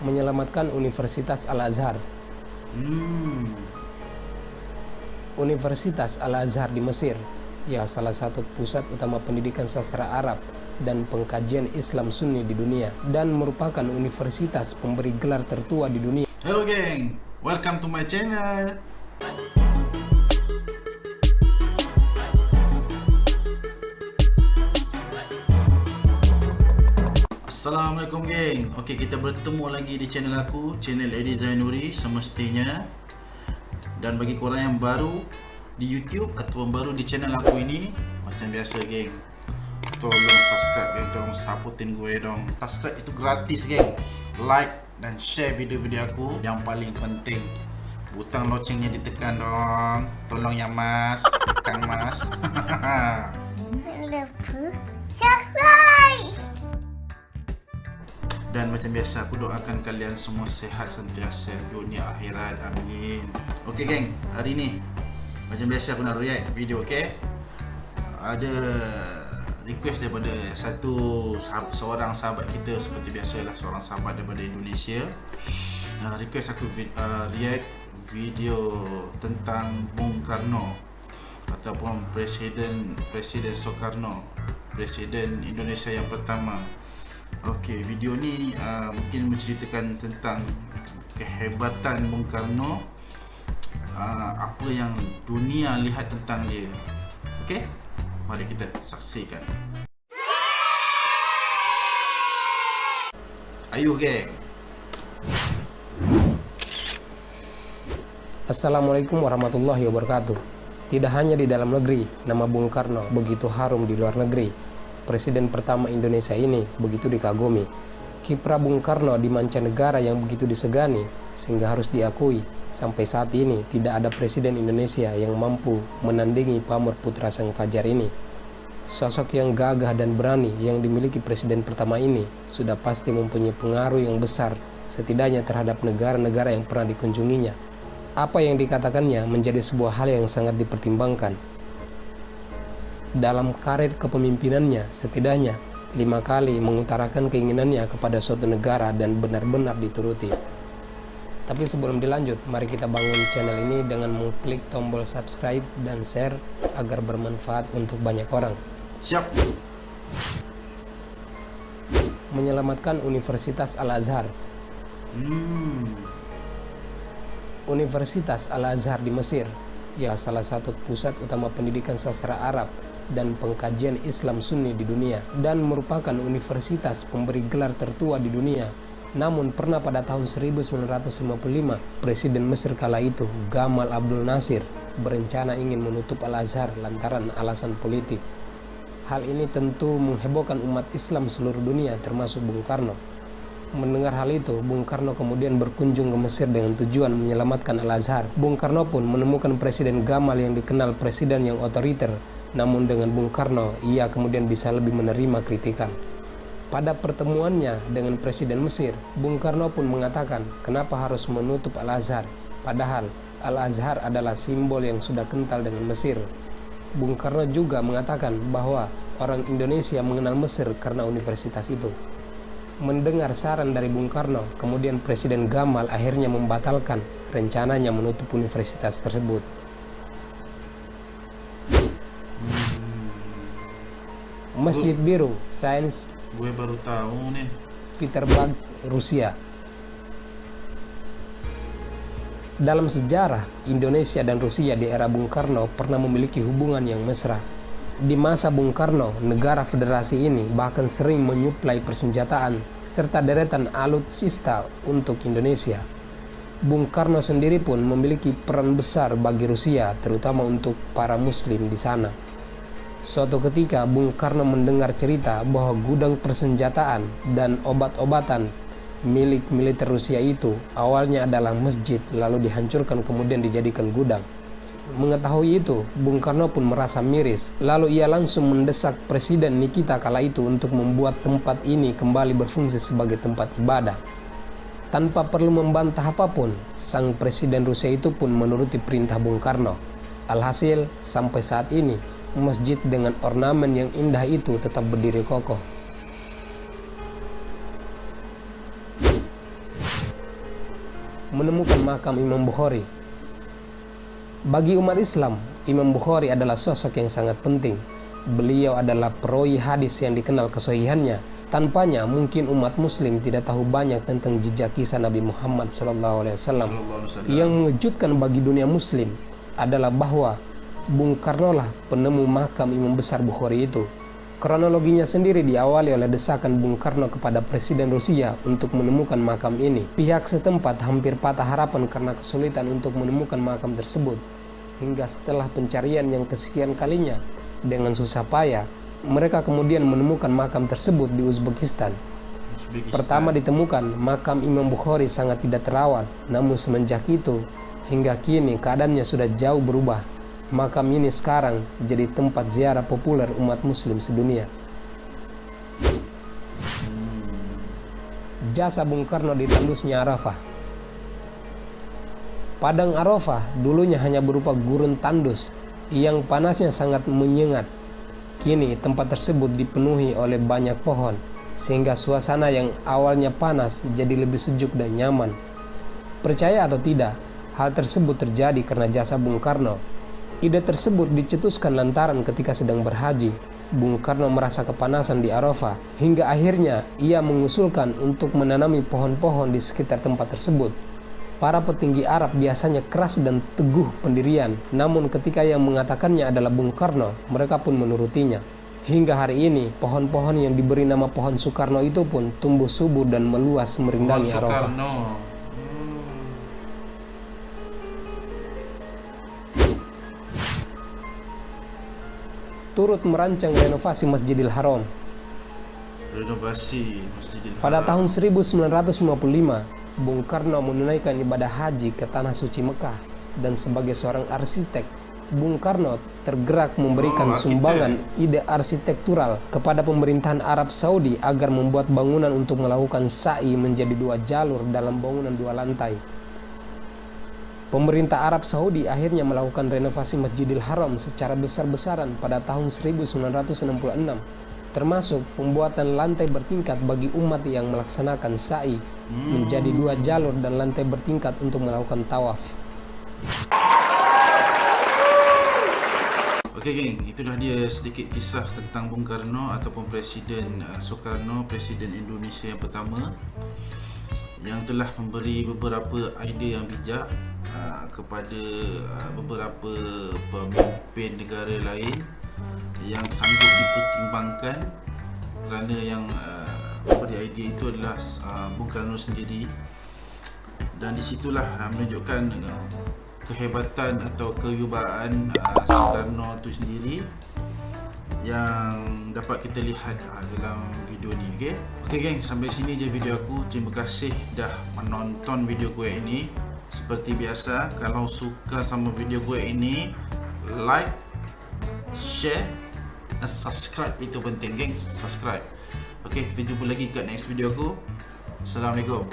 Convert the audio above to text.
menyelamatkan Universitas Al-Azhar. Universitas Al-Azhar di Mesir, ya salah satu pusat utama pendidikan sastra Arab dan pengkajian Islam Sunni di dunia, dan merupakan universitas pemberi gelar tertua di dunia. Hello geng, welcome to my channel. Assalamualaikum geng. Okey, kita bertemu lagi di channel aku, channel Eddie Zainuri semestinya. Dan bagi korang yang baru di YouTube atau baru di channel aku ini, macam biasa geng, tolong subscribe geng, tolong supportin gue dong. Subscribe itu gratis geng. Like dan share video-video aku. Yang paling penting, butang loncengnya ditekan dong. Tolong ya mas, tekan mas. Dan macam biasa, aku doakan kalian semua sehat sentiasa dunia akhirat, amin. Okey geng, hari ni macam biasa aku nak react video, okey. Ada request daripada seorang sahabat kita, seperti biasalah, seorang sahabat daripada Indonesia. Request aku react video tentang Bung Karno ataupun Presiden Soekarno, Presiden Indonesia yang pertama. Okey, video ni mungkin menceritakan tentang kehebatan Bung Karno, apa yang dunia lihat tentang dia. Okey, mari kita saksikan. Ayuh geng. Assalamualaikum warahmatullahi wabarakatuh. Tidak hanya di dalam negeri, nama Bung Karno begitu harum di luar negeri. Presiden pertama Indonesia ini begitu dikagumi. Kiprah Bung Karno di mancanegara yang begitu disegani, sehingga harus diakui sampai saat ini tidak ada presiden Indonesia yang mampu menandingi pamor putra sang fajar ini. Sosok yang gagah dan berani yang dimiliki presiden pertama ini sudah pasti mempunyai pengaruh yang besar, setidaknya terhadap negara-negara yang pernah dikunjunginya. Apa yang dikatakannya menjadi sebuah hal yang sangat dipertimbangkan. Dalam karir kepemimpinannya, setidaknya 5 kali mengutarakan keinginannya kepada suatu negara dan benar-benar dituruti. Tapi sebelum dilanjut, mari kita bangun channel ini dengan mengklik tombol subscribe dan share agar bermanfaat untuk banyak orang. Siap. Menyelamatkan Universitas Al-Azhar. Universitas Al-Azhar di Mesir, ya salah satu pusat utama pendidikan sastra Arab dan pengkajian Islam Sunni di dunia, dan merupakan universitas pemberi gelar tertua di dunia. Namun pernah pada tahun 1955, Presiden Mesir kala itu, Gamal Abdul Nasir, berencana ingin menutup Al-Azhar lantaran alasan politik. Hal ini tentu menghebohkan umat Islam seluruh dunia termasuk Bung Karno. Mendengar hal itu, Bung Karno kemudian berkunjung ke Mesir dengan tujuan menyelamatkan Al-Azhar. Bung Karno pun menemukan Presiden Gamal yang dikenal presiden yang otoriter. Namun dengan Bung Karno, ia kemudian bisa lebih menerima kritikan. Pada pertemuannya dengan Presiden Mesir, Bung Karno pun mengatakan kenapa harus menutup Al-Azhar, padahal Al-Azhar adalah simbol yang sudah kental dengan Mesir. Bung Karno juga mengatakan bahwa orang Indonesia mengenal Mesir karena universitas itu. Mendengar saran dari Bung Karno, kemudian Presiden Gamal akhirnya membatalkan rencananya menutup universitas tersebut. Masjid Biru, Sains Gue baru tahu nih. Petersburg, Rusia. Dalam sejarah, Indonesia dan Rusia di era Bung Karno pernah memiliki hubungan yang mesra. Di masa Bung Karno, negara federasi ini bahkan sering menyuplai persenjataan serta deretan alutsista untuk Indonesia. Bung Karno sendiri pun memiliki peran besar bagi Rusia, terutama untuk para muslim di sana. Suatu ketika Bung Karno mendengar cerita bahwa gudang persenjataan dan obat-obatan milik militer Rusia itu awalnya adalah masjid, lalu dihancurkan kemudian dijadikan gudang. Mengetahui itu, Bung Karno pun merasa miris, lalu ia langsung mendesak Presiden Nikita kala itu untuk membuat tempat ini kembali berfungsi sebagai tempat ibadah. Tanpa perlu membantah apapun, sang Presiden Rusia itu pun menuruti perintah Bung Karno. Alhasil, sampai saat ini, masjid dengan ornamen yang indah itu tetap berdiri kokoh. menemukan makam Imam Bukhari. Bagi umat Islam, Imam Bukhari adalah sosok yang sangat penting. Beliau adalah perawi hadis yang dikenal kesohihannya. Tanpanya mungkin umat muslim tidak tahu banyak tentang jejak kisah Nabi Muhammad SAW. Yang mengejutkan bagi dunia muslim adalah bahwa Bung Karno lah penemu makam Imam besar Bukhari itu. Kronologinya sendiri diawali oleh desakan Bung Karno kepada Presiden Rusia untuk menemukan makam ini. Pihak setempat hampir patah harapan karena kesulitan untuk menemukan makam tersebut. Hingga setelah pencarian yang kesekian kalinya dengan susah payah, mereka kemudian menemukan makam tersebut di Uzbekistan. Pertama ditemukan, makam Imam Bukhari sangat tidak terawat. Namun semenjak itu, hingga kini keadaannya sudah jauh berubah. Makam ini sekarang jadi tempat ziarah populer umat muslim sedunia. Jasa Bung Karno di tandusnya Arafah. Padang Arafah dulunya hanya berupa gurun tandus yang panasnya sangat menyengat. Kini tempat tersebut dipenuhi oleh banyak pohon, sehingga suasana yang awalnya panas jadi lebih sejuk dan nyaman. Percaya atau tidak, hal tersebut terjadi karena jasa Bung Karno. Ide tersebut dicetuskan lantaran ketika sedang berhaji, Bung Karno merasa kepanasan di Arafah, hingga akhirnya ia mengusulkan untuk menanami pohon-pohon di sekitar tempat tersebut. Para petinggi Arab biasanya keras dan teguh pendirian, namun ketika yang mengatakannya adalah Bung Karno, mereka pun menurutinya. Hingga hari ini, pohon-pohon yang diberi nama pohon Soekarno itu pun tumbuh subur dan meluas merindangi Arafah. Turut merancang renovasi Masjidil Haram. Pada tahun 1955, Bung Karno menunaikan ibadah haji ke Tanah Suci Mekah, dan sebagai seorang arsitek, Bung Karno tergerak memberikan sumbangan ide arsitektural kepada pemerintahan Arab Saudi agar membuat bangunan untuk melakukan sa'i menjadi 2 jalur dalam bangunan 2 lantai. Pemerintah Arab Saudi akhirnya melakukan renovasi Masjidil Haram secara besar-besaran pada tahun 1966, termasuk pembuatan lantai bertingkat bagi umat yang melaksanakan sa'i menjadi 2 jalur dan lantai bertingkat untuk melakukan tawaf. Okey geng, itu dah dia sedikit kisah tentang Bung Karno ataupun Presiden Soekarno, Presiden Indonesia yang pertama, yang telah memberi beberapa idea yang bijak kepada beberapa pemimpin negara lain yang sanggup dipertimbangkan, kerana yang memberi idea itu adalah Bung Karno sendiri. Dan disitulah menunjukkan kehebatan atau kewibawaan Soekarno itu sendiri yang dapat kita lihat dalam video ni. Okey geng, sampai sini je video aku. Terima kasih dah menonton video gue ini. Seperti biasa, kalau suka sama video gue ini, like, share dan subscribe. Itu penting geng, subscribe. Okey, kita jumpa lagi kat next video aku. Assalamualaikum.